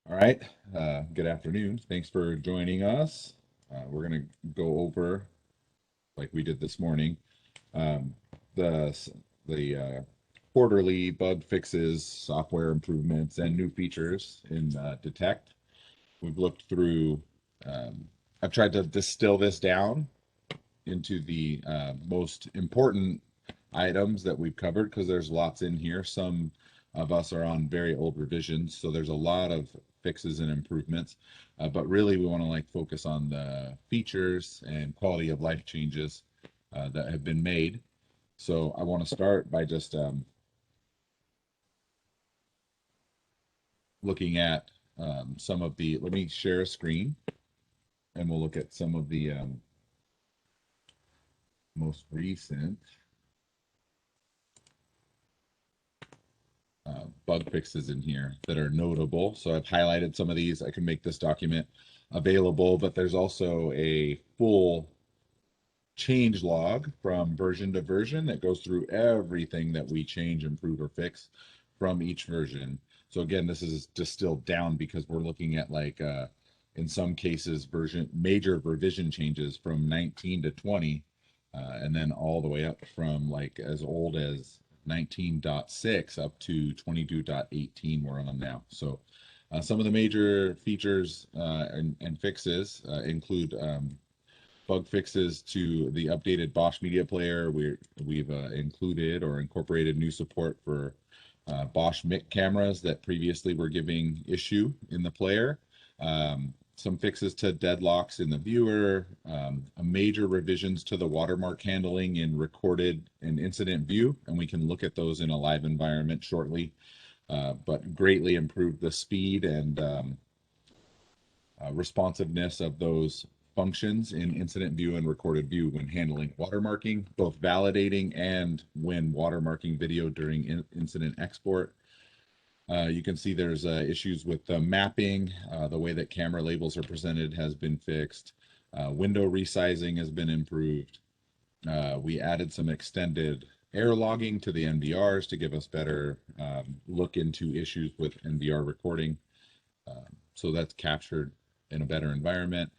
All right, good afternoon. Thanks for joining us. We're going to go over, like we did this morning, um, the quarterly bug fixes, software improvements, and new features in Detect. We've looked through, um, I've tried to distill this down into the most important items that we've covered because there's lots in here. Some of us are on very old revisions, so there's a lot of fixes and improvements. But really, we want to focus on the features and quality of life changes that have been made. So I want to start by just looking at some of the. Let me share a screen, and we'll look at some of the most recent bug fixes in here that are notable. So I've highlighted some of these. I can make this document available, but there's also a full change log from version to version that goes through everything that we change, improve, or fix from each version. So again, this is distilled down because we're looking at in some cases major revision changes from 19 to 20, and then all the way up from as old as 19.6 up to 22.18 we're on now. So some of the major features and fixes include bug fixes to the updated Bosch Media Player. We've included or incorporated new support for Bosch MIC cameras that previously were giving issue in the player. Some fixes to deadlocks in the viewer, a major revisions to the watermark handling in recorded and incident view, and we can look at those in a live environment shortly, but greatly improved the speed and responsiveness of those functions in incident view and recorded view when handling watermarking, both validating and when watermarking video during incident export. You can see there's issues with the mapping. The way that camera labels are presented has been fixed. Window resizing has been improved. We added some extended error logging to the NVRs to give us better look into issues with NVR recording. So that's captured in a better environment.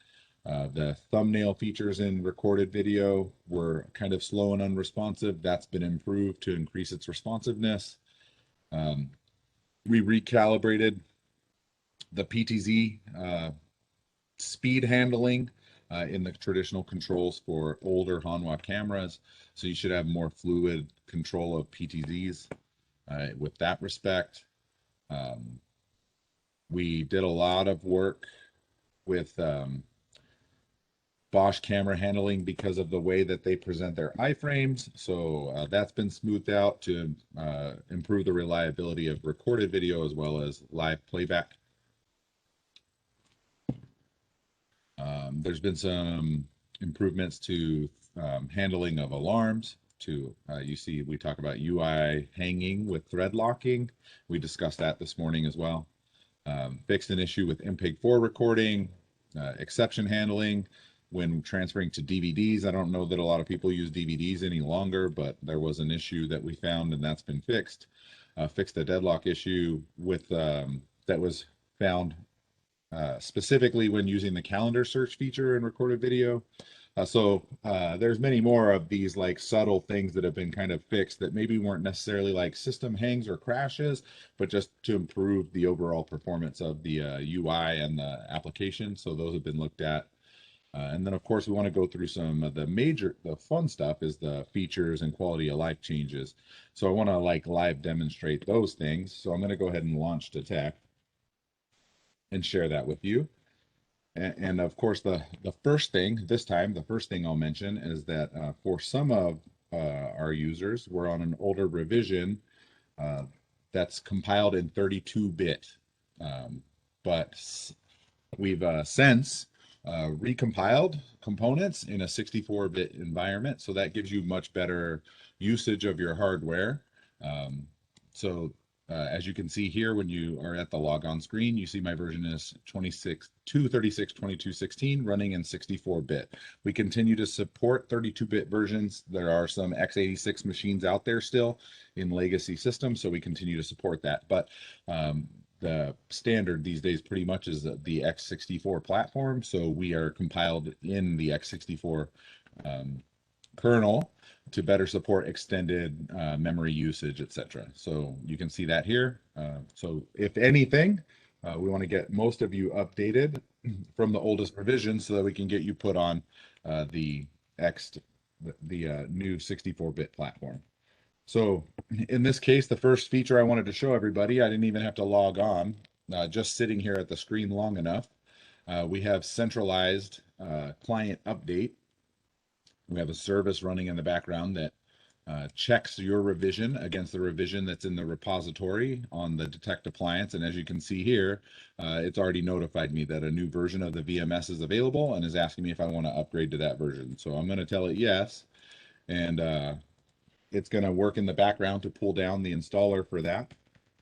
The thumbnail features in recorded video were kind of slow and unresponsive. That's been improved to increase its responsiveness. We recalibrated the PTZ speed handling in the traditional controls for older Hanwha cameras. So you should have more fluid control of PTZs with that respect. We did a lot of work with Bosch camera handling because of the way that they present their iframes. So that's been smoothed out to improve the reliability of recorded video as well as live playback. There's been some improvements to handling of alarms. You see, we talk about UI hanging with thread locking. We discussed that this morning as well. Fixed an issue with MPEG-4 recording, exception handling when transferring to DVDs. I don't know that a lot of people use DVDs any longer, but there was an issue that we found and that's been fixed. Fixed the deadlock issue with that was found specifically when using the calendar search feature in recorded video. So there's many more of these subtle things that have been kind of fixed that maybe weren't necessarily system hangs or crashes, but just to improve the overall performance of the UI and the application. So those have been looked at. And then of course we want to go through some of the fun stuff is the features and quality of life changes. So I want to live demonstrate those things. So I'm going to go ahead and launch Detect and share that with you. And of course, the first thing this time, the first thing I'll mention is that for some of our users, we're on an older revision that's compiled in 32-bit, but we've since recompiled components in a 64-bit environment, so that gives you much better usage of your hardware. So as you can see here, when you are at the logon screen, you see my version is 236/2216 running in 64-bit. We continue to support 32-bit versions. There are some x86 machines out there still in legacy systems, so we continue to support that. But the standard these days pretty much is the x64 platform. So we are compiled in the x64 kernel to better support extended memory usage, etc. So you can see that here. So if anything, we want to get most of you updated from the oldest revision so that we can get you put on the new 64-bit platform. So in this case, the first feature I wanted to show everybody, I didn't even have to log on, just sitting here at the screen long enough. We have centralized client update. We have a service running in the background that checks your revision against the revision that's in the repository on the Detect appliance. And as you can see here, it's already notified me that a new version of the VMS is available and is asking me if I want to upgrade to that version. So I'm going to tell it yes. And it's going to work in the background to pull down the installer for that.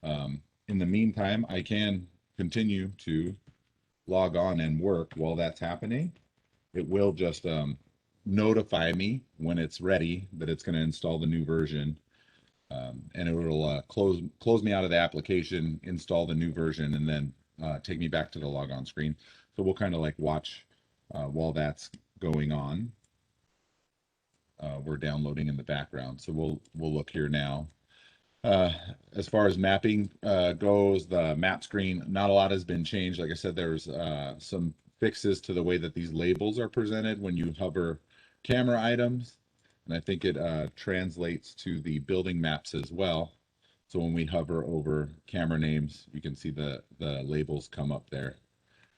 In the meantime, I can continue to log on and work while that's happening. It will just notify me when it's ready that it's going to install the new version, and it will close me out of the application, install the new version, and then take me back to the logon screen. So we'll kind of like watch while that's going on. We're downloading in the background, so we'll look here now. As far as mapping goes, the map screen, not a lot has been changed. Like I said, there's some fixes to the way that these labels are presented when you hover camera items, and I think it translates to the building maps as well. So when we hover over camera names, you can see the labels come up there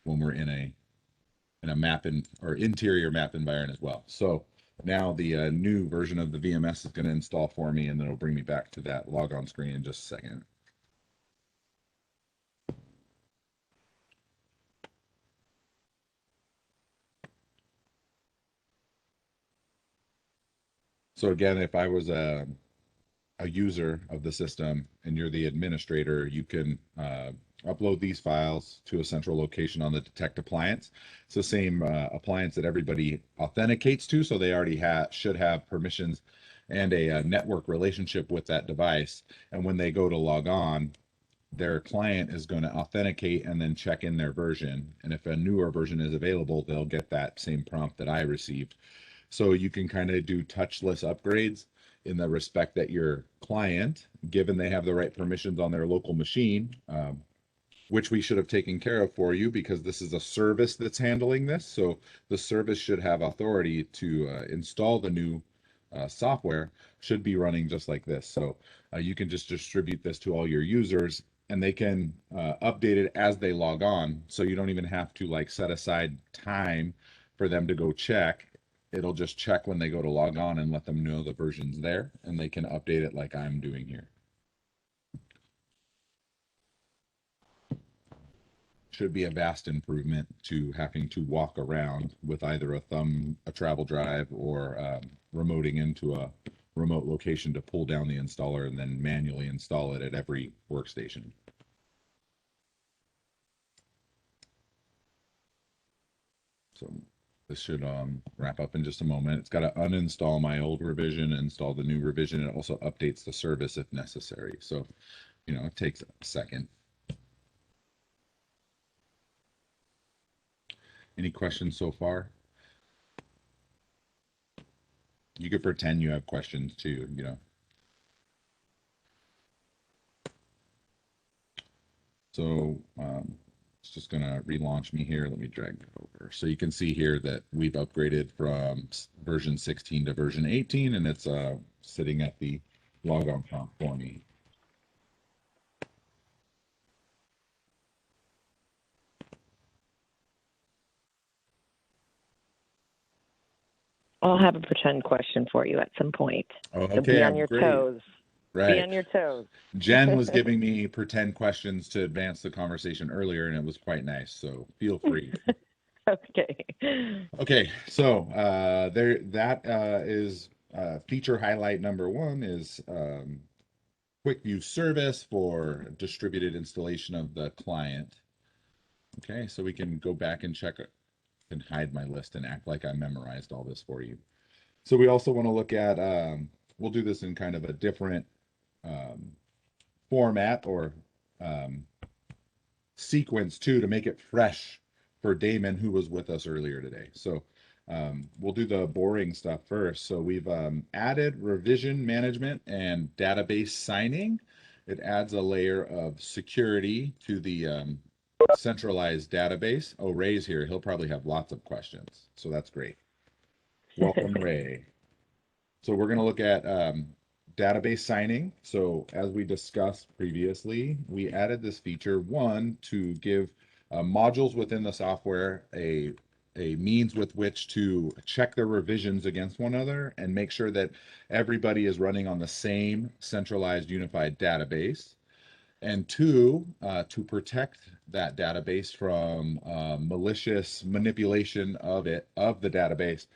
when we're in a map or interior map environment as well. So now the new version of the VMS is going to install for me, and then it'll bring me back to that logon screen in just a second. So again, if I was a user of the system and you're the administrator, you can upload these files to a central location on the Detect appliance. It's the same appliance that everybody authenticates to, so they already should have permissions and a network relationship with that device. And when they go to log on, their client is going to authenticate and then check in their version. And if a newer version is available, they'll get that same prompt that I received. So you can kind of do touchless upgrades in the respect that your client, given they have the right permissions on their local machine, which we should have taken care of for you because this is a service that's handling this. So the service should have authority to install the new software, should be running just like this. So you can just distribute this to all your users and they can update it as they log on. So you don't even have to like set aside time for them to go check. It'll just check when they go to log on and let them know the version's there, and they can update it like I'm doing here. Should be a vast improvement to having to walk around with either a travel drive, or remoting into a remote location to pull down the installer and then manually install it at every workstation. So this should wrap up in just a moment. It's got to uninstall my old revision, install the new revision. It also updates the service if necessary. So, you know, it takes a second. Any questions so far? You could pretend you have questions too, you know. So it's just going to relaunch me here. Let me drag it over. So you can see here that we've upgraded from version 16 to version 18, and it's sitting at the logon prompt for me. I'll have a pretend question for you at some point. Oh, okay, so be on your toes. Right. Be on your toes. Jen was giving me pretend questions to advance the conversation earlier, and it was quite nice. So feel free. Okay. Okay. So that is feature highlight number one is quick view service for distributed installation of the client. Okay, so we can go back and check it and hide my list and act like I memorized all this for you. So we also want to look at, we'll do this in kind of a different format or sequence too, to make it fresh for Damon, who was with us earlier today. So we'll do the boring stuff first. So we've added revision management and database signing. It adds a layer of security to the centralized database. Oh, Ray's here. He'll probably have lots of questions. So that's great. Welcome, Ray. So we're going to look at database signing. So as we discussed previously, we added this feature, one, to give modules within the software a means with which to check their revisions against one another and make sure that everybody is running on the same centralized unified database. And two, to protect that database from malicious manipulation of the database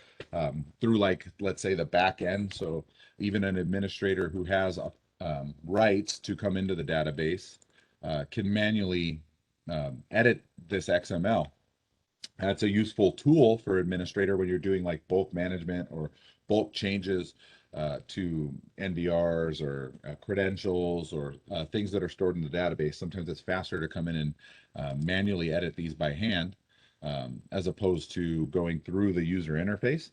through, like, let's say, the back end. So even an administrator who has rights to come into the database can manually edit this XML. That's a useful tool for administrator when you're doing like bulk management or bulk changes to NVRs or credentials or things that are stored in the database. Sometimes it's faster to come in and manually edit these by hand as opposed to going through the user interface.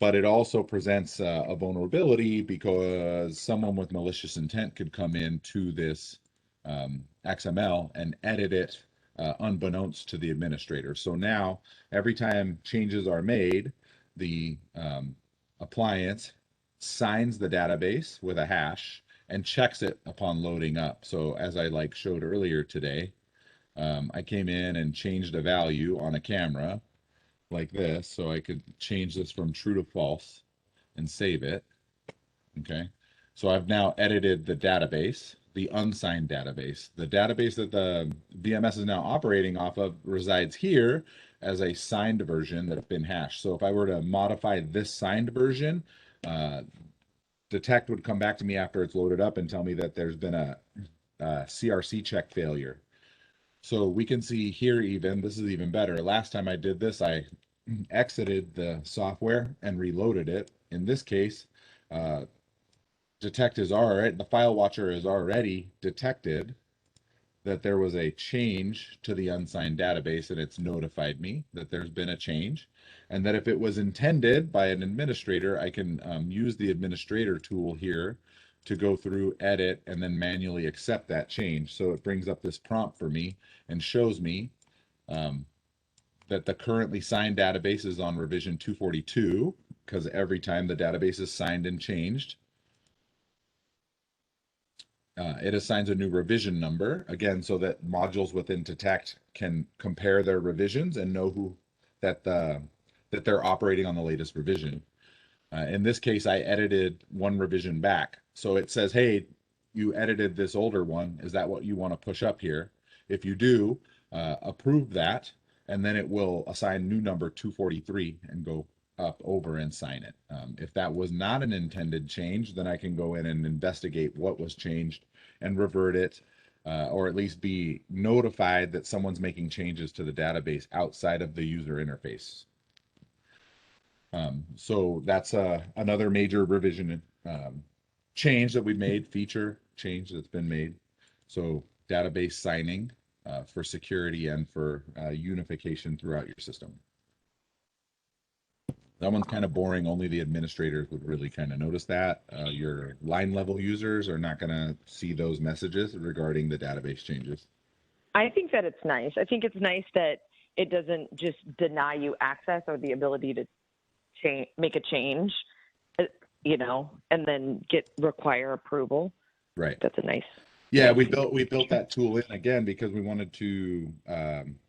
But it also presents a vulnerability because someone with malicious intent could come into this XML and edit it unbeknownst to the administrator. So now, every time changes are made, the appliance signs the database with a hash and checks it upon loading up. So as I showed earlier today, I came in and changed a value on a camera like this, so I could change this from true to false and save it. Okay, so I've now edited the database, the unsigned database. The database that the VMS is now operating off of resides here as a signed version that's been hashed. So if I were to modify this signed version, Detect would come back to me after it's loaded up and tell me that there's been a CRC check failure. So we can see here, even this is even better. Last time I did this, I exited the software and reloaded it. In this case, Detect is already, the file watcher is already detected that there was a change to the unsigned database, and it's notified me that there's been a change, and that if it was intended by an administrator, I can use the administrator tool here to go through, edit, and then manually accept that change. So it brings up this prompt for me and shows me that the currently signed database is on revision 242, because every time the database is signed and changed, it assigns a new revision number, again, so that modules within Detect can compare their revisions and know that they're operating on the latest revision. In this case, I edited one revision back. So it says, hey, you edited this older one. Is that what you want to push up here? If you do, approve that, and then it will assign new number 243 and go up over and sign it. If that was not an intended change, then I can go in and investigate what was changed and revert it, or at least be notified that someone's making changes to the database outside of the user interface. So that's another major revision change that we've made, feature change that's been made. So database signing for security and for unification throughout your system. That one's kind of boring. Only the administrators would really kind of notice that. Your line level users are not going to see those messages regarding the database changes. I think that it's nice. I think it's nice that it doesn't just deny you access or the ability to make a change, and then require approval. Right. That's a nice. Yeah, we built that tool in again because we wanted to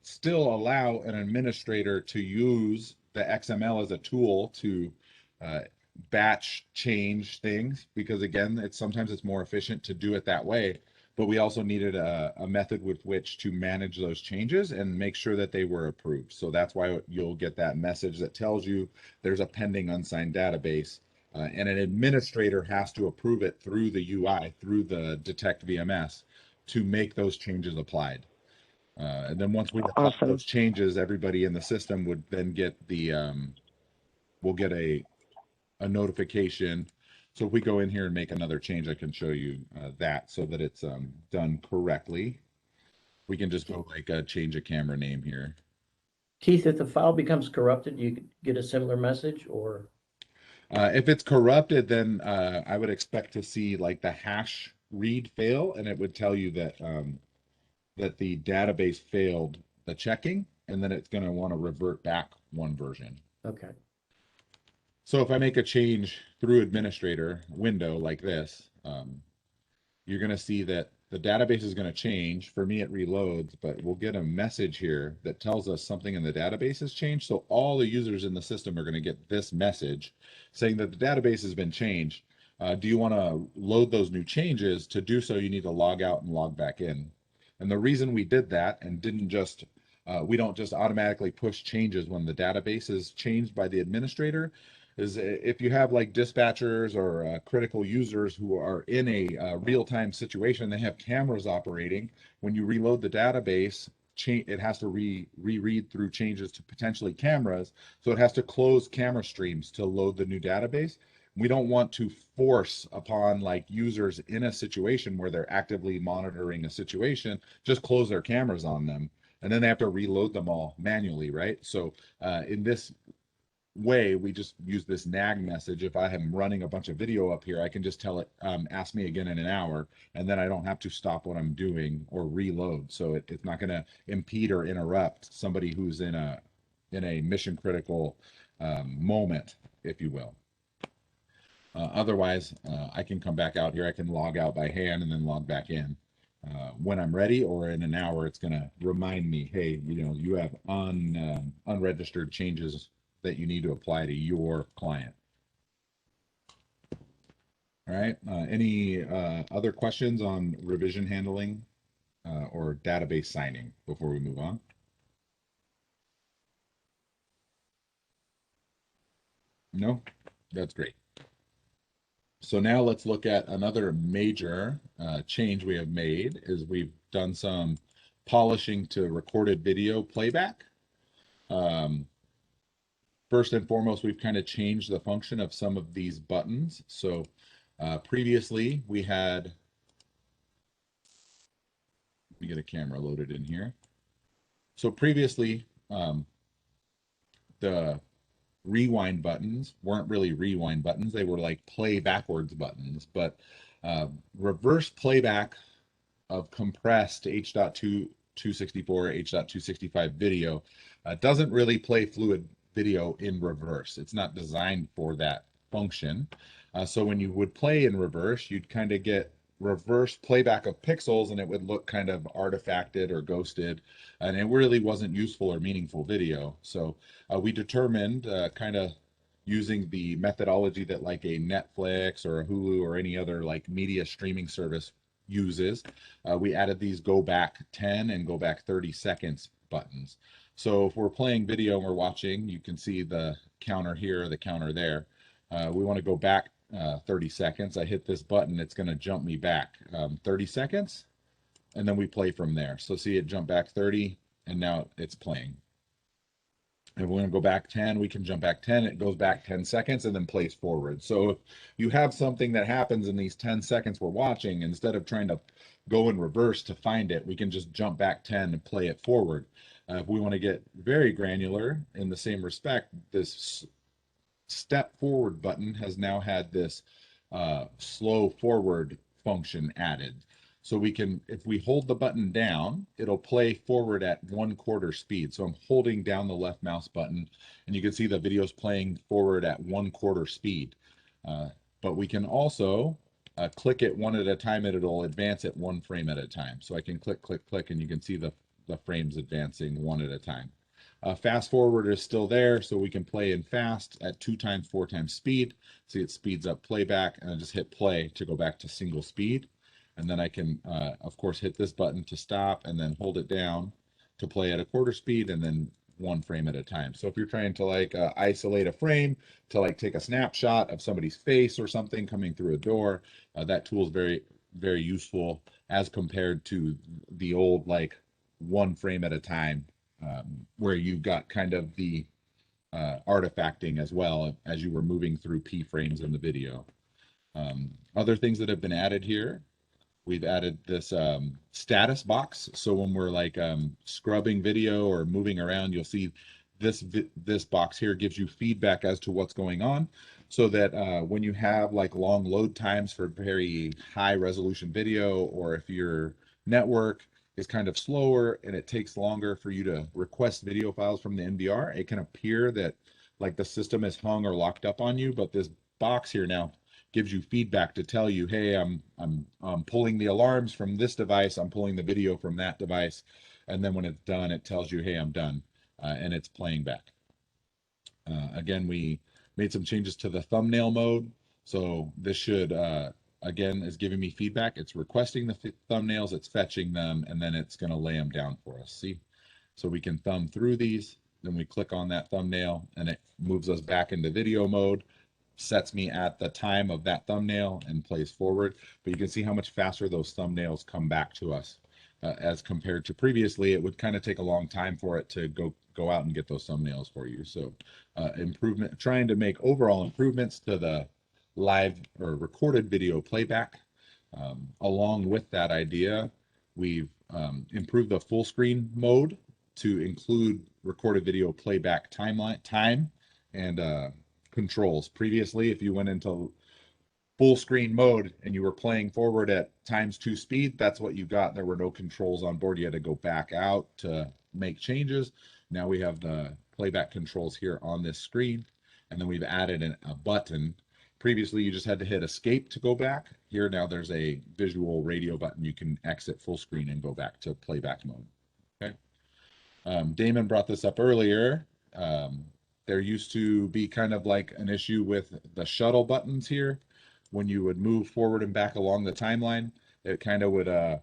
still allow an administrator to use the XML as a tool to batch change things, because again, sometimes it's more efficient to do it that way. But we also needed a method with which to manage those changes and make sure that they were approved. So that's why you'll get that message that tells you there's a pending unsigned database. And an administrator has to approve it through the UI, through the Detect VMS, to make those changes applied. And then once we apply those changes, everybody in the system would then get we'll get a notification. So if we go in here and make another change, I can show you that so that it's done correctly. We can just go like change a camera name here. Keith, if the file becomes corrupted, you get a similar message, or? If it's corrupted, then I would expect to see like the hash read fail, and it would tell you that that the database failed the checking, and then it's going to want to revert back one version. Okay. So if I make a change through administrator window like this, you're going to see that the database is going to change. For me, it reloads, but we'll get a message here that tells us something in the database has changed. So all the users in the system are going to get this message saying that the database has been changed. Do you want to load those new changes? To do so, you need to log out and log back in. And the reason we did that and didn't just, we don't just automatically push changes when the database is changed by the administrator, is if you have like dispatchers or critical users who are in a real-time situation, they have cameras operating. When you reload the database, it has to reread through changes to potentially cameras. So it has to close camera streams to load the new database. We don't want to force upon like users in a situation where they're actively monitoring a situation, just close their cameras on them. And then they have to reload them all manually, right? So in this way, we just use this nag message. If I am running a bunch of video up here, I can just tell it, ask me again in an hour, and then I don't have to stop what I'm doing or reload. So it's not going to impede or interrupt somebody who's in a mission critical moment, if you will. Otherwise, I can come back out here. I can log out by hand and then log back in. When I'm ready, or in an hour, it's going to remind me, hey, you have unregistered changes that you need to apply to your client. All right. Any other questions on revision handling or database signing before we move on? No? That's great. So now let's look at another major change we have made is we've done some polishing to recorded video playback. First and foremost, we've kind of changed the function of some of these buttons. So previously we had, let me get a camera loaded in here. So previously the rewind buttons weren't really rewind buttons. They were like play backwards buttons, but reverse playback of compressed H.264, H.265 video doesn't really play fluid video in reverse. It's not designed for that function. So when you would play in reverse, you'd kind of get reverse playback of pixels and it would look kind of artifacted or ghosted, and it really wasn't useful or meaningful video. So we determined kind of using the methodology that like a Netflix or a Hulu or any other like media streaming service uses, we added these go back 10 and go back 30 seconds buttons. So if we're playing video and we're watching, you can see the counter here, the counter there. We want to go back 30 seconds. I hit this button, it's going to jump me back 30 seconds, and then we play from there. So see it jump back 30, and now it's playing. If we want to go back 10, we can jump back 10. It goes back 10 seconds and then plays forward. So if you have something that happens in these 10 seconds we're watching, instead of trying to go in reverse to find it, we can just jump back 10 and play it forward. If we want to get very granular in the same respect, this step forward button has now had this slow forward function added. So we can, if we hold the button down, it'll play forward at 1/4 speed. So I'm holding down the left mouse button and you can see the video's playing forward at 1/4 speed. But we can also click it one at a time and it'll advance it 1 frame at a time. So I can click, click, click, and you can see the frames advancing 1 at a time. Fast forward is still there, so we can play in fast at 2 times, 4 times speed. See, it speeds up playback, and I just hit play to go back to single speed. And then I can, of course, hit this button to stop and then hold it down to play at 1/4 speed and then 1 frame at a time. So if you're trying to like isolate a frame to like take a snapshot of somebody's face or something coming through a door, that tool is very, very useful as compared to the old like 1 frame at a time, where you've got kind of the artifacting as well as you were moving through P frames in the video. Other things that have been added here, we've added this status box. So when we're like scrubbing video or moving around, you'll see this box here gives you feedback as to what's going on, so that when you have like long load times for very high resolution video, or if your network is kind of slower and it takes longer for you to request video files from the NVR, it can appear that like the system is hung or locked up on you. But this box here now gives you feedback to tell you, hey, I'm pulling the alarms from this device, I'm pulling the video from that device, and then when it's done, it tells you, hey, I'm done, and it's playing back. Again, we made some changes to the thumbnail mode, so this should again is giving me feedback. It's requesting the thumbnails, it's fetching them, and then it's going to lay them down for us. See, so we can thumb through these, then we click on that thumbnail, and it moves us back into video mode, sets me at the time of that thumbnail, and plays forward. But you can see how much faster those thumbnails come back to us as compared to previously. It would kind of take a long time for it to go out and get those thumbnails for you. So improvement, trying to make overall improvements to the live or recorded video playback. Along with that idea, we've improved the full screen mode to include recorded video playback time and controls. Previously, if you went into full screen mode and you were playing forward at ×2 speed, that's what you got. There were no controls on board. You had to go back out to make changes. Now we have the playback controls here on this screen, and then we've added a button. Previously, you just had to hit escape to go back. Here now there's a visual radio button. You can exit full screen and go back to playback mode. Okay. Damon brought this up earlier. There used to be kind of like an issue with the shuttle buttons here. When you would move forward and back along the timeline, it kind of would, the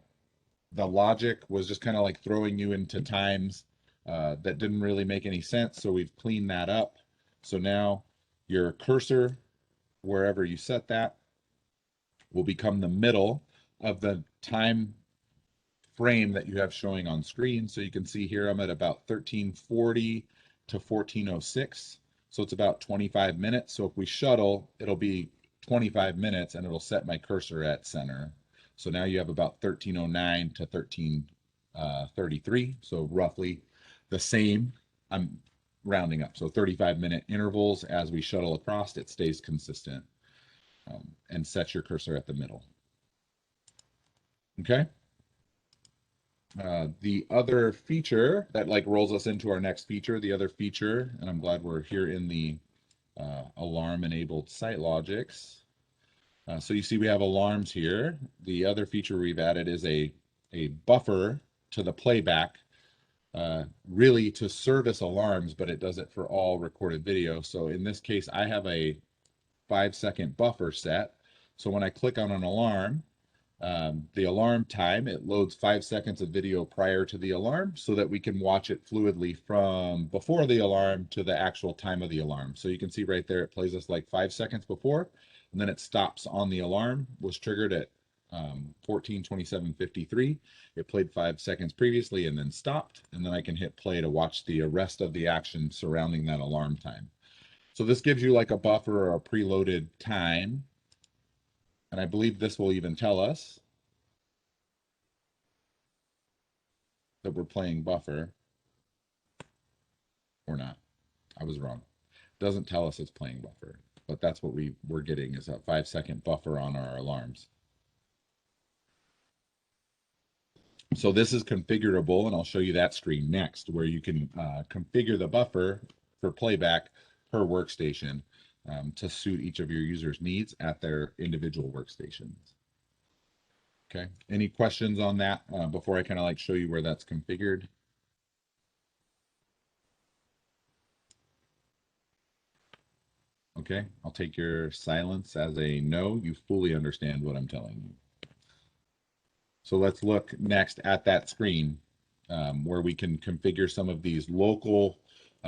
logic was just kind of like throwing you into times that didn't really make any sense. So we've cleaned that up. So now your cursor, wherever you set that, will become the middle of the time frame that you have showing on screen. So you can see here I'm at about 1340 to 1406. So it's about 25 minutes. So if we shuttle, it'll be 25 minutes and it'll set my cursor at center. So now you have about 1309 to 1333. So roughly the same. I'm rounding up. So 35-minute intervals as we shuttle across, it stays consistent, and set your cursor at the middle. Okay. The other feature that like rolls us into our next feature, the other feature, and I'm glad we're here in the alarm enabled site logics. So you see we have alarms here. The other feature we've added is a buffer to the playback, really to service alarms, but it does it for all recorded video. So in this case, I have a 5-second buffer set. So when I click on an alarm, the alarm time, it loads 5 seconds of video prior to the alarm so that we can watch it fluidly from before the alarm to the actual time of the alarm. So you can see right there, it plays us like 5 seconds before, and then it stops on the alarm, was triggered at 14:27:53. It played 5 seconds previously and then stopped, and then I can hit play to watch the rest of the action surrounding that alarm time. So this gives you like a buffer or a preloaded time. And I believe this will even tell us that we're playing buffer or not. I was wrong. It doesn't tell us it's playing buffer, but that's what we're getting is a 5-second buffer on our alarms. So this is configurable, and I'll show you that screen next, where you can configure the buffer for playback per workstation to suit each of your users' needs at their individual workstations. Okay, any questions on that before I kind of like show you where that's configured? Okay, I'll take your silence as a no. You fully understand what I'm telling you. So let's look next at that screen where we can configure some of these local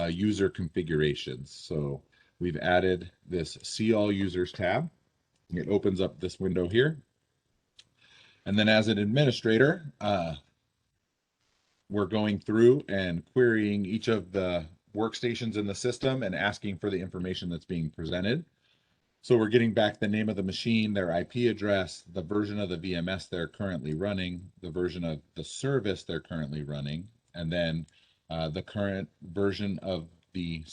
user configurations. So we've added this See All Users tab. It opens up this window here. And then as an administrator, we're going through and querying each of the workstations in the system and asking for the information that's being presented. So we're getting back the name of the machine, their IP address, the version of the VMS they're currently running, the version of the service they're currently running, and then the current version of the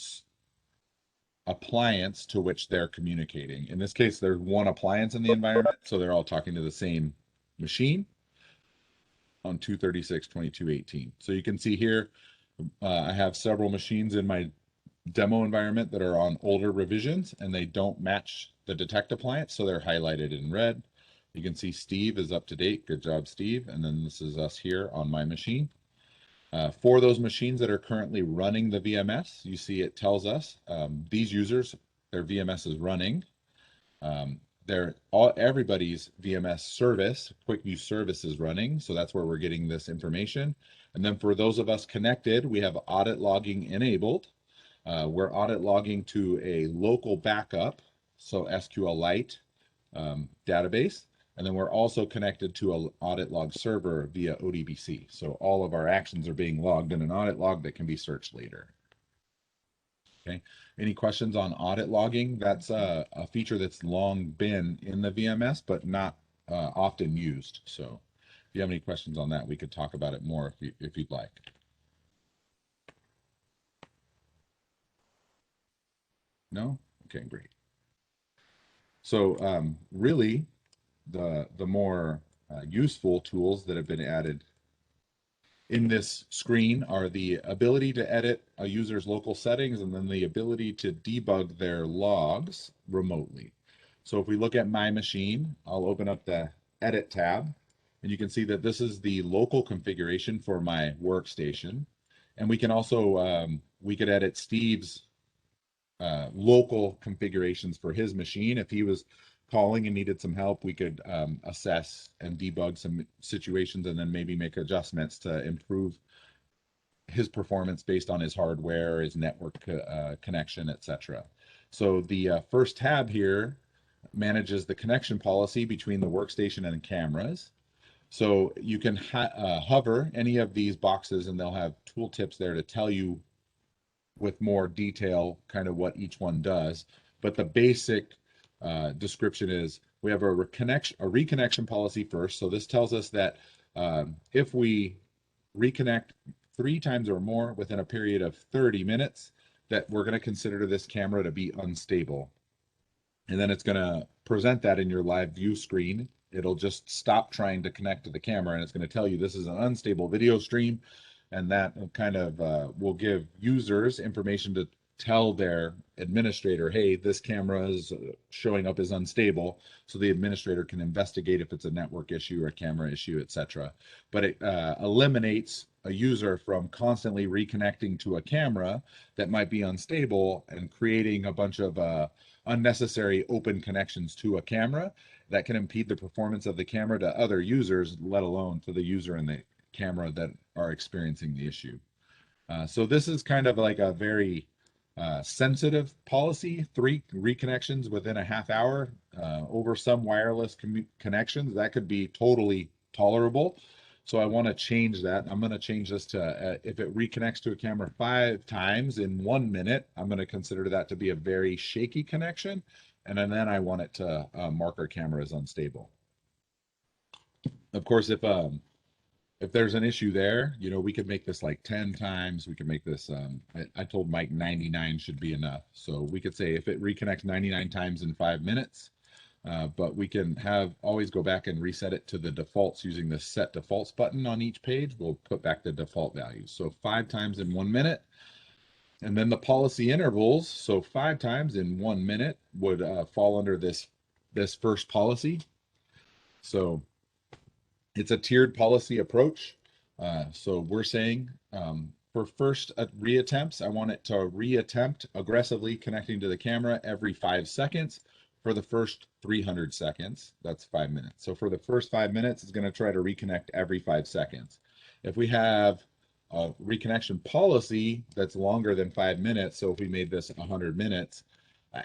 appliance to which they're communicating. In this case, there's one appliance in the environment, so they're all talking to the same machine on 236.22.18. So you can see here, I have several machines in my demo environment that are on older revisions and they don't match the Detect appliance, so they're highlighted in red. You can see Steve is up to date. Good job, Steve. And then this is us here on my machine. For those machines that are currently running the VMS, you see it tells us these users, their VMS is running. Everybody's VMS service, quick view service is running, so that's where we're getting this information. And then for those of us connected, we have audit logging enabled. We're audit logging to a local backup, so SQLite database. And then we're also connected to an audit log server via ODBC. So all of our actions are being logged in an audit log that can be searched later. Okay. Any questions on audit logging? That's a feature that's long been in the VMS, but not often used. So if you have any questions on that, we could talk about it more if you'd like. No? Okay, great. So really, the more useful tools that have been added in this screen are the ability to edit a user's local settings and then the ability to debug their logs remotely. So if we look at my machine, I'll open up the Edit tab, and you can see that this is the local configuration for my workstation. And we can also, we could edit Steve's local configurations for his machine. If he was calling and needed some help, we could assess and debug some situations and then maybe make adjustments to improve his performance based on his hardware, his network connection, etc. So the first tab here manages the connection policy between the workstation and cameras. So you can hover any of these boxes and they'll have tooltips there to tell you with more detail kind of what each one does. But the basic description is we have a reconnection policy first. So this tells us that if we reconnect 3 times or more within a period of 30 minutes, that we're going to consider this camera to be unstable. And then it's going to present that in your live view screen. It'll just stop trying to connect to the camera and it's going to tell you this is an unstable video stream. And that kind of will give users information to tell their administrator, hey, this camera is showing up as unstable, so the administrator can investigate if it's a network issue or a camera issue, etc. But it eliminates a user from constantly reconnecting to a camera that might be unstable and creating a bunch of unnecessary open connections to a camera that can impede the performance of the camera to other users, let alone to the user in the camera that are experiencing the issue. So this is kind of like a very sensitive policy, 3 reconnections within a half hour over some wireless connections. That could be totally tolerable. So I want to change that. I'm going to change this to if it reconnects to a camera 5 times in 1 minute, I'm going to consider that to be a very shaky connection. And then I want it to mark our camera as unstable. Of course, if there's an issue there, you know, we could make this like 10 times. We could make this, I told Mike 99 should be enough. So we could say if it reconnects 99 times in 5 minutes, but we can always go back and reset it to the defaults using the set defaults button on each page. We'll put back the default values. So 5 times in 1 minute. And then the policy intervals, so 5 times in 1 minute would fall under this first policy. So it's a tiered policy approach. So we're saying for first reattempts, I want it to reattempt aggressively connecting to the camera every 5 seconds. For the first 300 seconds, that's 5 minutes. So for the first 5 minutes, it's going to try to reconnect every 5 seconds. If we have a reconnection policy that's longer than 5 minutes, so if we made this 100 minutes,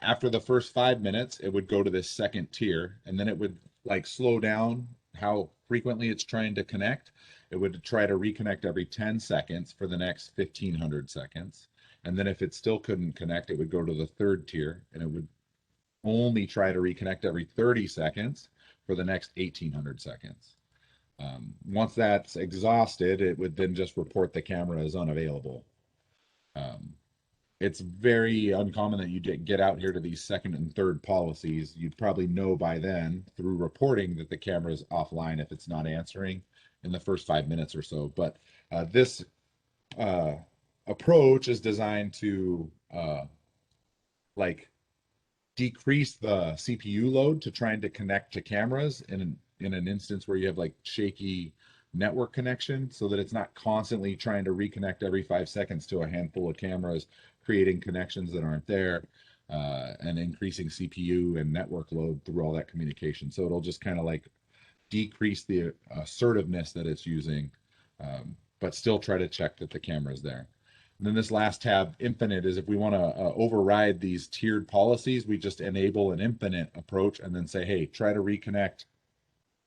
after the first 5 minutes, it would go to this second tier, and then it would like slow down how frequently it's trying to connect. It would try to reconnect every 10 seconds for the next 1500 seconds. And then if it still couldn't connect, it would go to the third tier and it would only try to reconnect every 30 seconds for the next 1800 seconds. Once that's exhausted, it would then just report the camera as unavailable. It's very uncommon that you get out here to these second and third policies. You'd probably know by then through reporting that the camera is offline if it's not answering in the first 5 minutes or so. But this approach is designed to like decrease the CPU load to trying to connect to cameras in an instance where you have like shaky network connection, so that it's not constantly trying to reconnect every 5 seconds to a handful of cameras, creating connections that aren't there, and increasing CPU and network load through all that communication. So it'll just kind of like decrease the assertiveness that it's using, but still try to check that the camera is there. And then this last tab, infinite, is if we want to override these tiered policies, we just enable an infinite approach and then say, hey, try to reconnect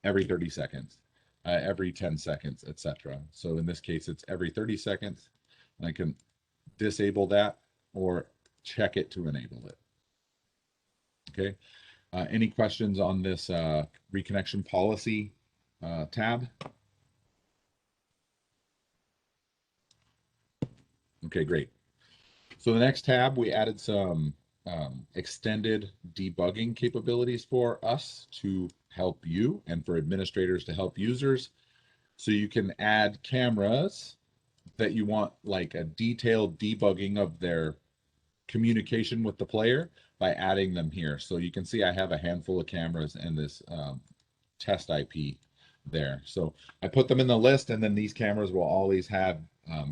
every 30 seconds, every 10 seconds, etc. So in this case, it's every 30 seconds, and I can disable that or check it to enable it. Okay. Any questions on this reconnection policy tab? Okay, great. So the next tab, we added some extended debugging capabilities for us to help you and for administrators to help users. So you can add cameras that you want like a detailed debugging of their communication with the player by adding them here. So you can see I have a handful of cameras and this test IP there. So I put them in the list, and then these cameras will always have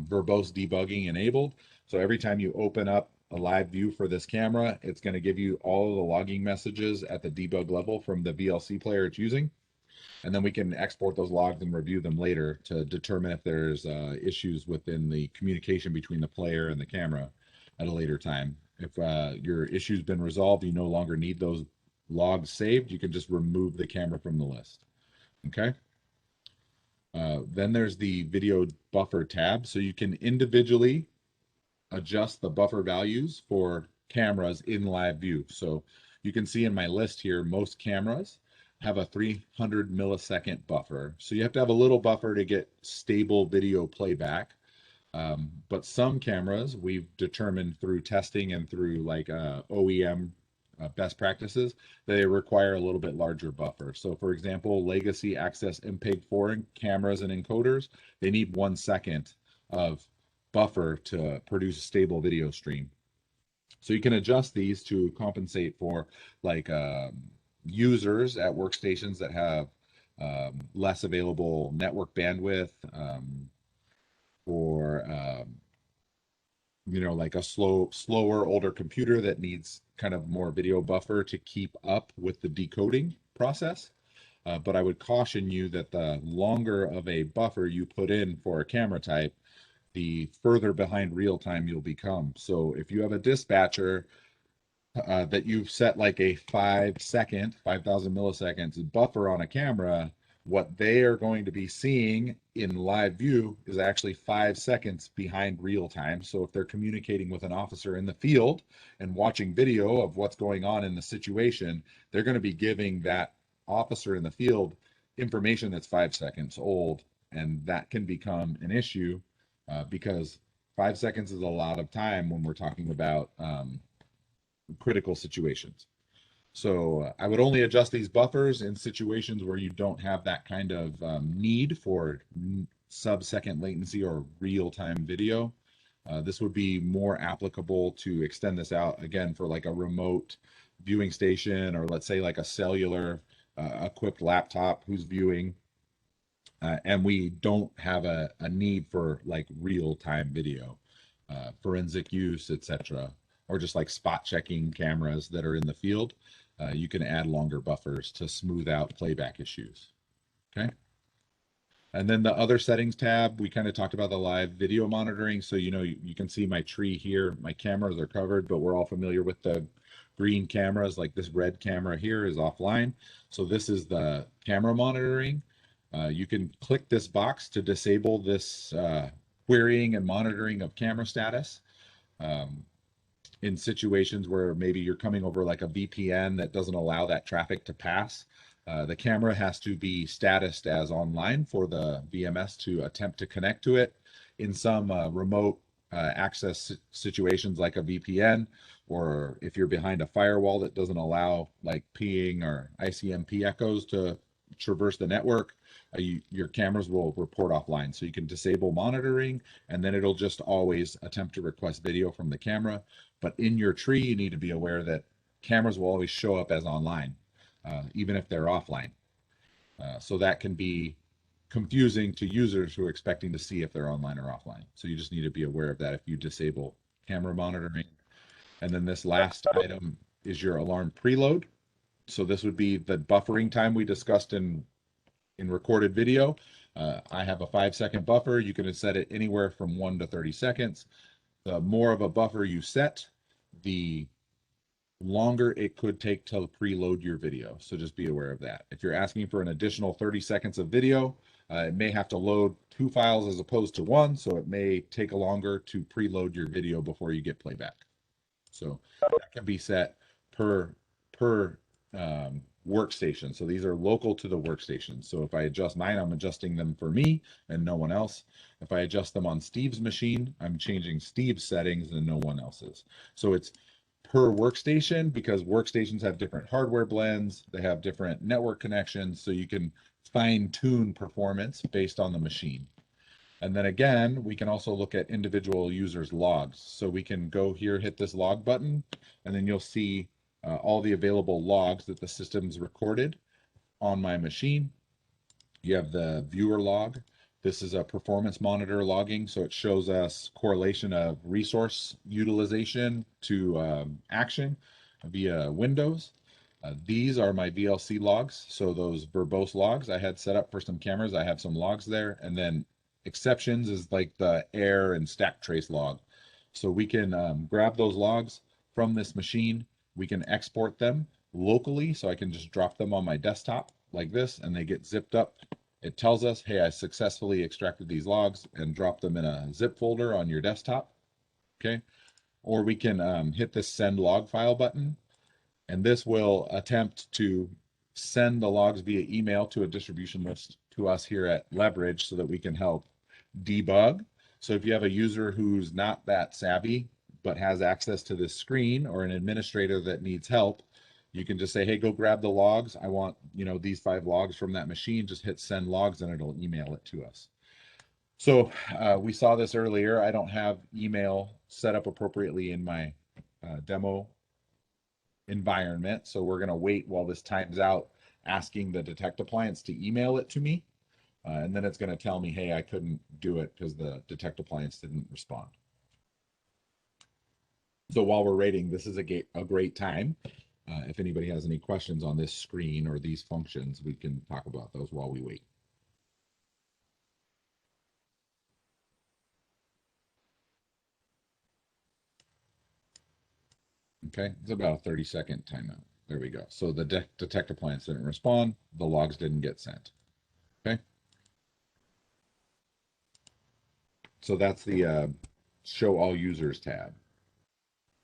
verbose debugging enabled. So every time you open up a live view for this camera, it's going to give you all of the logging messages at the debug level from the VLC player it's using. And then we can export those logs and review them later to determine if there's issues within the communication between the player and the camera at a later time. If your issue's been resolved, you no longer need those logs saved, you can just remove the camera from the list. Okay. Then there's the video buffer tab. So you can individually adjust the buffer values for cameras in live view. So you can see in my list here, most cameras have a 300 millisecond buffer. So you have to have a little buffer to get stable video playback. But some cameras we've determined through testing and through like OEM best practices, they require a little bit larger buffer. So for example, legacy access MPEG-4 cameras and encoders, they need 1 second of buffer to produce a stable video stream. So you can adjust these to compensate for like users at workstations that have less available network bandwidth, or you know, like a slower, older computer that needs kind of more video buffer to keep up with the decoding process. But I would caution you that the longer of a buffer you put in for a camera type, the further behind real time you'll become. So if you have a dispatcher that you've set like a 5 second, 5,000 milliseconds buffer on a camera, what they are going to be seeing in live view is actually 5 seconds behind real time. So if they're communicating with an officer in the field and watching video of what's going on in the situation, they're going to be giving that officer in the field information that's 5 seconds old. And that can become an issue because 5 seconds is a lot of time when we're talking about critical situations. So I would only adjust these buffers in situations where you don't have that kind of need for sub-second latency or real-time video. This would be more applicable to extend this out, again, for like a remote viewing station, or let's say like a cellular equipped laptop who's viewing, and we don't have a need for like real-time video, forensic use, etc., or just like spot checking cameras that are in the field. You can add longer buffers to smooth out playback issues. Okay. And then the other settings tab, we kind of talked about the live video monitoring. So, you know, you can see my tree here. My cameras are covered, but we're all familiar with the green cameras. Like this red camera here is offline. So this is the camera monitoring. You can click this box to disable this querying and monitoring of camera status. in situations where maybe you're coming over like a VPN that doesn't allow that traffic to pass. The camera has to be statused as online for the VMS to attempt to connect to it. In some remote access situations like a VPN, or if you're behind a firewall that doesn't allow like ping or ICMP echoes to traverse the network, your cameras will report offline. So you can disable monitoring, and then it'll just always attempt to request video from the camera. But in your tree, you need to be aware that cameras will always show up as online, even if they're offline. So that can be confusing to users who are expecting to see if they're online or offline. So you just need to be aware of that if you disable camera monitoring. And then this last item is your alarm preload. So this would be the buffering time we discussed in recorded video. I have a 5-second buffer. You can set it anywhere from 1 to 30 seconds. The more of a buffer you set, the longer it could take to preload your video. So just be aware of that. If you're asking for an additional 30 seconds of video, it may have to load 2 files as opposed to 1, so it may take longer to preload your video before you get playback. So that can be set per workstation. So these are local to the workstation. So if I adjust mine, I'm adjusting them for me and no one else. If I adjust them on Steve's machine, I'm changing Steve's settings and no one else's. So it's per workstation, because workstations have different hardware blends, they have different network connections, so you can fine tune performance based on the machine. And then again, we can also look at individual users' logs. So we can go here, hit this log button, and then you'll see all the available logs that the system's recorded on my machine. You have the viewer log. This is a performance monitor logging, so it shows us correlation of resource utilization to action via Windows. These are my VLC logs, so those verbose logs I had set up for some cameras. I have some logs there, and then exceptions is like the error and stack trace log. So we can grab those logs from this machine. We can export them locally, so I can just drop them on my desktop like this, and they get zipped up. It tells us, hey, I successfully extracted these logs, and drop them in a zip folder on your desktop. Okay. Or we can hit this send log file button, and this will attempt to send the logs via email to a distribution list to us here at Leverage so that we can help debug. So if you have a user who's not that savvy but has access to this screen, or an administrator that needs help, you can just say, hey, go grab the logs. I want, these 5 logs from that machine. Just hit send logs and it'll email it to us. So we saw this earlier. I don't have email set up appropriately in my demo environment. So we're going to wait while this times out, asking the Detect appliance to email it to me. And then it's going to tell me, hey, I couldn't do it because the Detect appliance didn't respond. So while we're waiting, this is a great time. If anybody has any questions on this screen or these functions, we can talk about those while we wait. Okay, it's about a 30-second timeout. There we go. So the Detect appliance didn't respond. The logs didn't get sent. Okay. So that's the Show All Users tab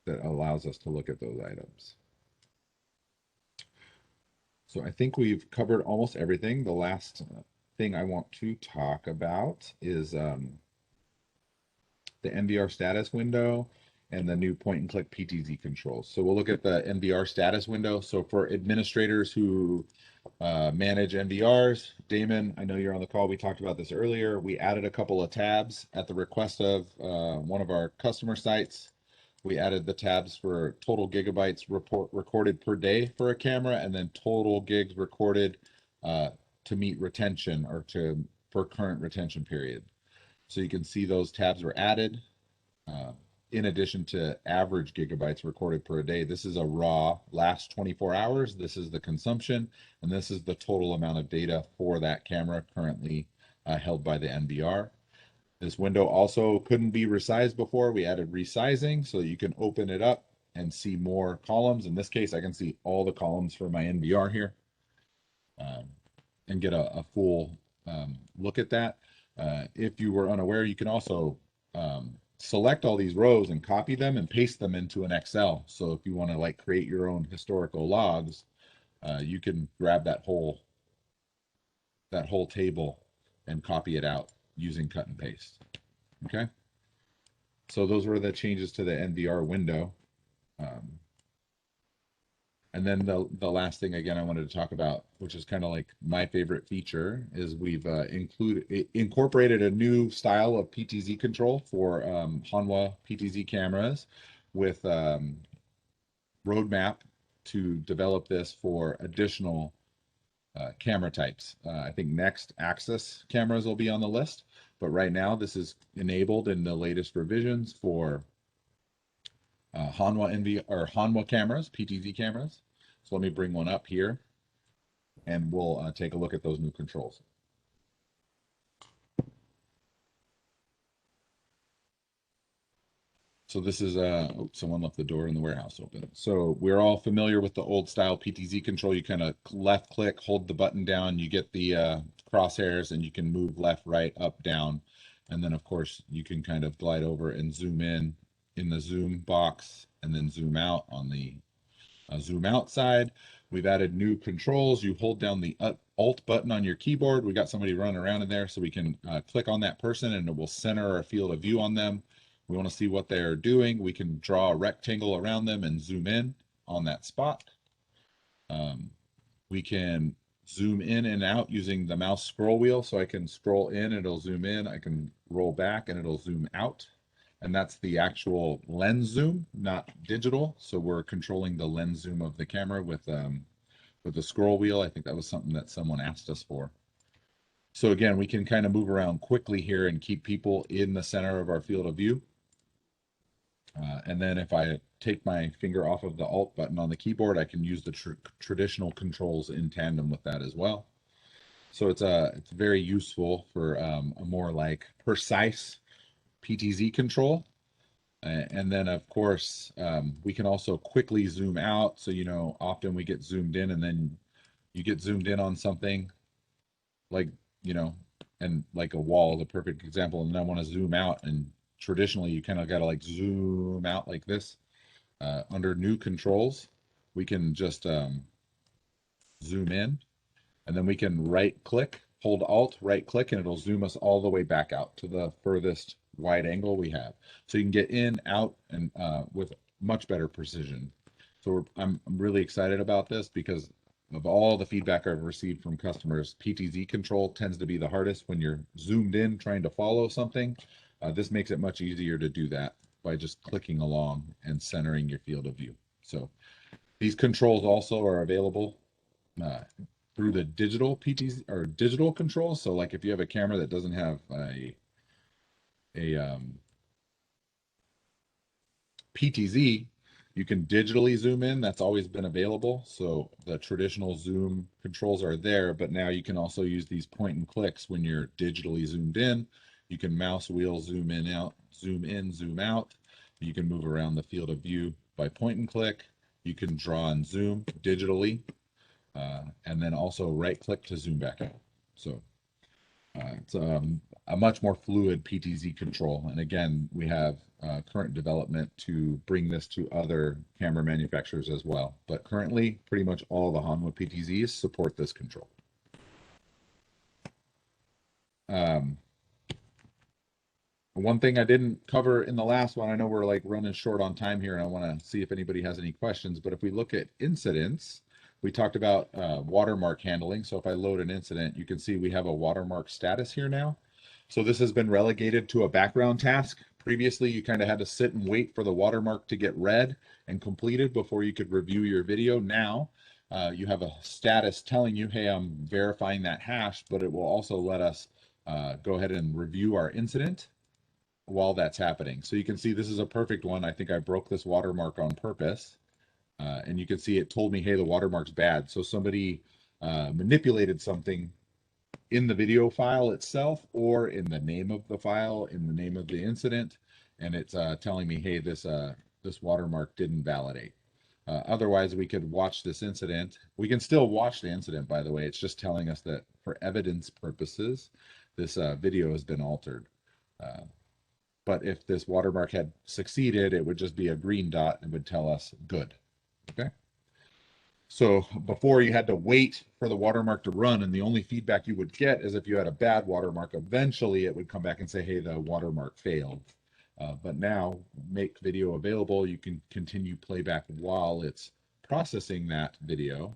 that allows us to look at those items. So I think we've covered almost everything. The last thing I want to talk about is the NVR status window and the new point and click PTZ controls. So we'll look at the NVR status window. So for administrators who manage NVRs, Damon, I know you're on the call. We talked about this earlier. We added a couple of tabs at the request of one of our customer sites. We added the tabs for total gigabytes recorded per day for a camera, and then total gigs recorded to meet retention, or for current retention period. So you can see those tabs were added. In addition to average gigabytes recorded per day, this is a raw last 24 hours. This is the consumption, and this is the total amount of data for that camera currently held by the NVR. This window also couldn't be resized before. We added resizing so that you can open it up and see more columns. In this case, I can see all the columns for my NVR here and get a full look at that. If you were unaware, you can also select all these rows and copy them and paste them into an Excel. So if you want to like create your own historical logs, you can grab that whole table and copy it out using cut and paste. Okay. So those were the changes to the NVR window. And then the last thing again I wanted to talk about, which is kind of like my favorite feature, is we've incorporated a new style of PTZ control for Hanwha PTZ cameras with roadmap to develop this for additional camera types. I think next Axis cameras will be on the list, but right now this is enabled in the latest revisions for Hanwha cameras, PTZ cameras. So let me bring one up here, and we'll take a look at those new controls. So this is someone left the door in the warehouse open. So we're all familiar with the old style PTZ control. You kind of left click, hold the button down, you get the crosshairs, and you can move left, right, up, down. And then of course you can kind of glide over and zoom in the zoom box, and then zoom out on the zoom out side. We've added new controls. You hold down the Alt button on your keyboard. We got somebody running around in there, so we can click on that person and it will center our field of view on them. We want to see what they're doing. We can draw a rectangle around them and zoom in on that spot. We can zoom in and out using the mouse scroll wheel. So I can scroll in, it'll zoom in. I can roll back and it'll zoom out. And that's the actual lens zoom, not digital. So we're controlling the lens zoom of the camera with the scroll wheel. I think that was something that someone asked us for. So again, we can kind of move around quickly here and keep people in the center of our field of view. And then if I take my finger off of the Alt button on the keyboard, I can use the traditional controls in tandem with that as well. So it's very useful for a more like precise PTZ control. And then of course, we can also quickly zoom out. So, you know, often we get zoomed in and then you get zoomed in on something like, you know, and like a wall is a perfect example. And then I want to zoom out, and traditionally you kind of got to like zoom out like this. Under new controls, we can just zoom in, and then we can right click, hold Alt, right click, and it'll zoom us all the way back out to the furthest wide angle we have. So you can get in, out, and with much better precision. So I'm really excited about this because of all the feedback I've received from customers. PTZ control tends to be the hardest when you're zoomed in trying to follow something. This makes it much easier to do that by just clicking along and centering your field of view. So these controls also are available through the digital PTZ or digital controls. So like if you have a camera that doesn't have a PTZ, you can digitally zoom in. That's always been available. So the traditional zoom controls are there, but now you can also use these point and clicks when you're digitally zoomed in. You can mouse wheel zoom in, out, zoom in, zoom out. You can move around the field of view by point and click. You can draw and zoom digitally, and then also right click to zoom back out. So it's a much more fluid PTZ control. And again, we have current development to bring this to other camera manufacturers as well. But currently, pretty much all the Hanwha PTZs support this control. One thing I didn't cover in the last one, I know we're like running short on time here and I want to see if anybody has any questions, but if we look at incidents, we talked about watermark handling. So if I load an incident, you can see we have a watermark status here now. So this has been relegated to a background task. Previously, you kind of had to sit and wait for the watermark to get read and completed before you could review your video. Now, you have a status telling you, hey, I'm verifying that hash, but it will also let us go ahead and review our incident while that's happening. So you can see this is a perfect one. I think I broke this watermark on purpose. And you can see it told me, hey, the watermark's bad. So somebody manipulated something in the video file itself or in the name of the file, in the name of the incident. And it's telling me, hey, this watermark didn't validate. Otherwise, we could watch this incident. We can still watch the incident, by the way. It's just telling us that for evidence purposes, this video has been altered. but if this watermark had succeeded, it would just be a green dot and would tell us good. Okay. So before you had to wait for the watermark to run, and the only feedback you would get is if you had a bad watermark, eventually it would come back and say, hey, the watermark failed. But now, make video available, you can continue playback while it's processing that video.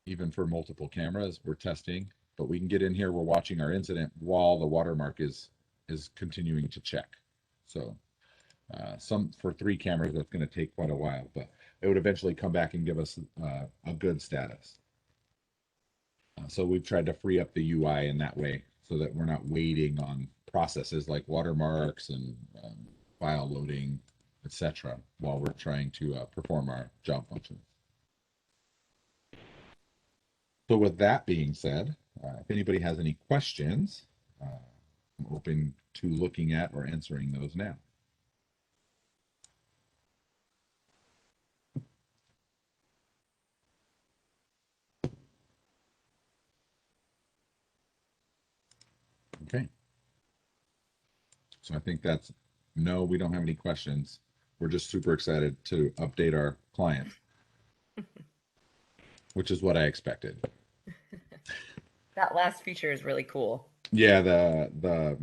Even for multiple cameras, we're testing, but we can get in here, we're watching our incident while the watermark is continuing to check. So for 3 cameras, that's going to take quite a while, but it would eventually come back and give us a good status. So we've tried to free up the UI in that way so that we're not waiting on processes like watermarks and file loading, etc., while we're trying to perform our job function. So with that being said, if anybody has any questions, I'm open to looking at or answering those now. Okay. So I think that's, no, we don't have any questions. We're just super excited to update our client, which is what I expected. That last feature is really cool. Yeah, the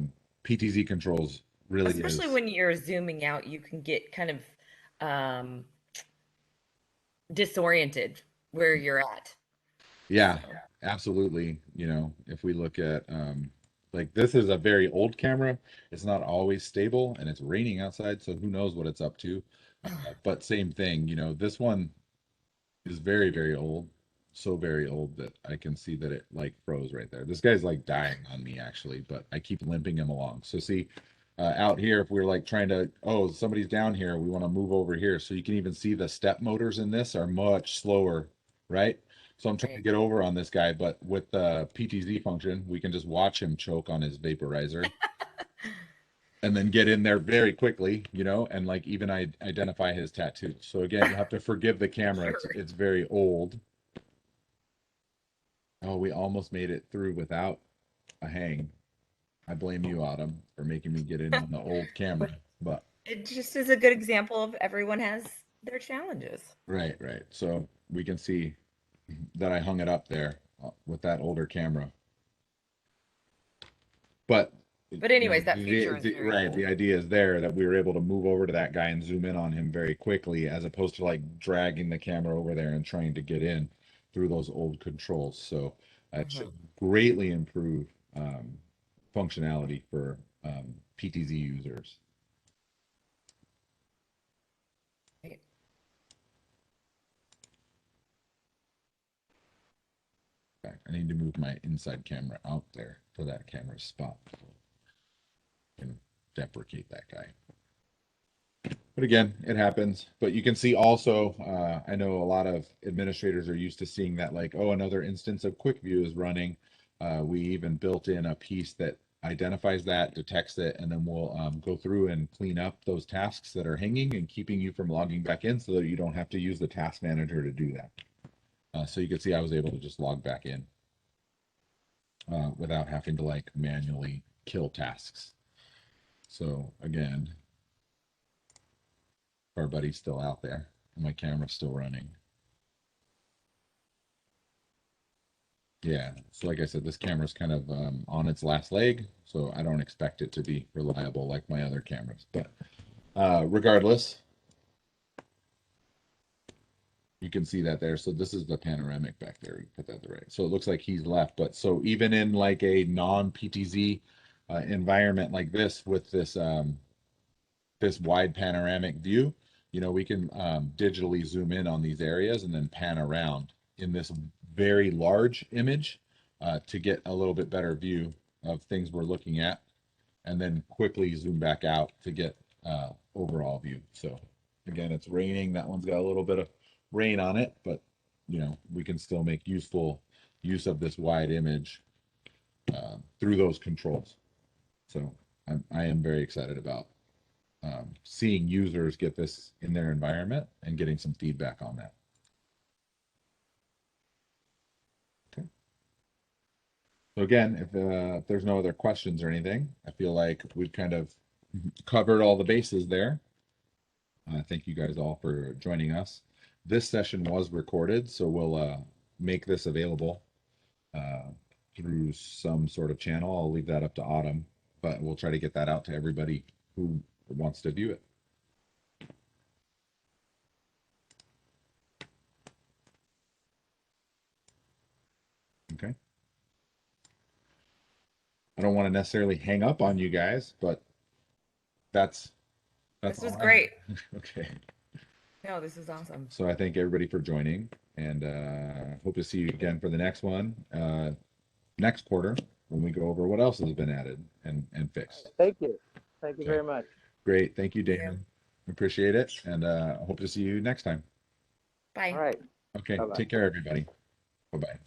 PTZ controls really Especially when you're zooming out, you can get kind of disoriented where you're at. Yeah, absolutely. You know, if we look at like this is a very old camera. It's not always stable and it's raining outside, so who knows what it's up to. But same thing, you know, this one is very, very old. So very old that I can see that it like froze right there. This guy's like dying on me actually, but I keep limping him along. So see, out here, if we're like trying to, oh, somebody's down here, we want to move over here. So you can even see the step motors in this are much slower, right? So I'm trying to get over on this guy, but with the PTZ function, we can just watch him choke on his vaporizer and then get in there very quickly, you know, and like even identify his tattoo. So again, you have to forgive the camera. Sure. It's very old. Oh, we almost made it through without a hang. I blame you, Autumn, for making me get in on the old camera. But It just is a good example of everyone has their challenges. right. So we can see that I hung it up there with that older camera. But anyways, that feature is very right. cool. The idea is there that we were able to move over to that guy and zoom in on him very quickly, as opposed to like dragging the camera over there and trying to get in through those old controls. So it should greatly improve functionality for PTZ users. Right. I need to move my inside camera out there to that camera spot and deprecate that guy. But again, it happens. But you can see also, I know a lot of administrators are used to seeing that like, oh, another instance of Quick View is running. We even built in a piece that identifies that, detects it, and then we'll go through and clean up those tasks that are hanging and keeping you from logging back in so that you don't have to use the task manager to do that. So you can see I was able to just log back in without having to like manually kill tasks. So again, our buddy's still out there and my camera's still running. Yeah, so like I said, this camera's kind of on its last leg, so I don't expect it to be reliable like my other cameras. But regardless, you can see that there. So this is the panoramic back there. You put that the right. So it looks like he's left. But so even in like a non-PTZ environment like this with this this wide panoramic view, you know, we can digitally zoom in on these areas and then pan around in this very large image to get a little bit better view of things we're looking at, and then quickly zoom back out to get overall view. So again, it's raining. That one's got a little bit of rain on it, but you know, we can still make useful use of this wide image through those controls. So I am very excited about seeing users get this in their environment and getting some feedback on that. Okay. So again, if there's no other questions or anything, I feel like we've kind of covered all the bases there. Thank you guys all for joining us. This session was recorded, so we'll make this available through some sort of channel. I'll leave that up to Autumn, but we'll try to get that out to everybody who wants to view it. Okay. I don't want to necessarily hang up on you guys, but that's This was all I great. have. Okay. No, this is awesome. So I thank everybody for joining, and hope to see you again for the next one next quarter when we go over what else has been added and fixed. Thank you. Thank you Okay. very much. Great. Thank you, Thank you. Damon. Appreciate it, and hope to see you next time. Bye. All right. Okay. Bye-bye. Take care, everybody. Bye-bye.